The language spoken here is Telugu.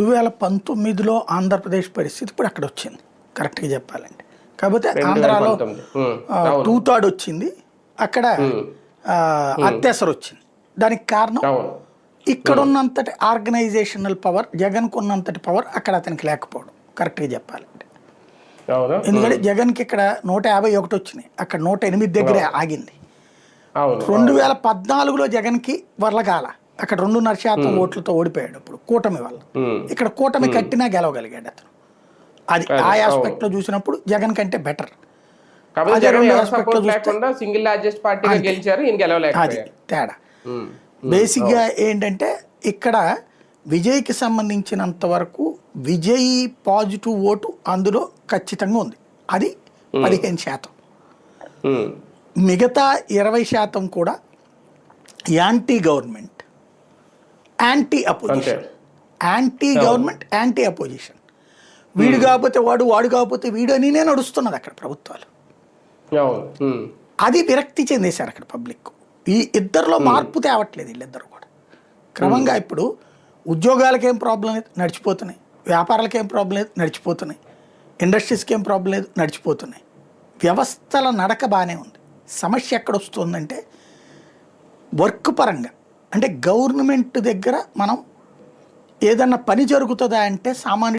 2019లో ఆంధ్రప్రదేశ్ పరిస్థితి ఇప్పుడు అక్కడ వచ్చింది కరెక్ట్గా చెప్పాలంటే. కాకపోతే ఆంధ్రాలో 2/3 వచ్చింది, అక్కడ అత్యవసర వచ్చింది. దానికి కారణం ఇక్కడ ఉన్నంతటి ఆర్గనైజేషనల్ పవర్, జగన్కు ఉన్నంతటి పవర్ అక్కడ అతనికి లేకపోవడం కరెక్ట్గా చెప్పాలంటే. ఎందుకంటే జగన్కి ఇక్కడ 151 వచ్చినాయి, అక్కడ 108 దగ్గరే ఆగింది. 2014లో జగన్కి వర్లగాల, అక్కడ 2.5% ఓట్లతో ఓడిపోయాడు అప్పుడు కూటమి వల్ల. ఇక్కడ కూటమి కట్టినా గెలవగలిగాడు అతను. అది ఆ ఆస్పెక్ట్ లో చూసినప్పుడు జగన్ కంటే బెటర్. అదే రెండు ఆస్పెక్ట్ లో అది తేడా. బేసిక్ గా ఏంటంటే ఇక్కడ విజయ్కి సంబంధించినంత వరకు విజయ్ పాజిటివ్ ఓటు అందులో ఖచ్చితంగా ఉంది, అది 15%. మిగతా 20% కూడా anti government, anti opposition. Anti government, anti opposition. వీడు కాకపోతే వాడు, వాడు కాకపోతే వీడు అనినే నడుస్తున్నది అక్కడ ప్రభుత్వాలు. అది విరక్తి చెందేశారు అక్కడ పబ్లిక్. ఈ ఇద్దరిలో మార్పు తేవట్లేదు వీళ్ళిద్దరు కూడా. క్రమంగా ఇప్పుడు ఉద్యోగాలకేం ప్రాబ్లం లేదు, నడిచిపోతున్నాయి. వ్యాపారాలకేం ప్రాబ్లం లేదు, నడిచిపోతున్నాయి. ఇండస్ట్రీస్కి ఏం ప్రాబ్లం లేదు, నడిచిపోతున్నాయి. వ్యవస్థల నడక బాగానే ఉంది. సమస్య ఎక్కడ వస్తుందంటే వర్క్ పరంగా. అంటే గవర్నమెంట్ దగ్గర మనం ఏదన్నా పని జరుగుతుందా అంటే సామాన్య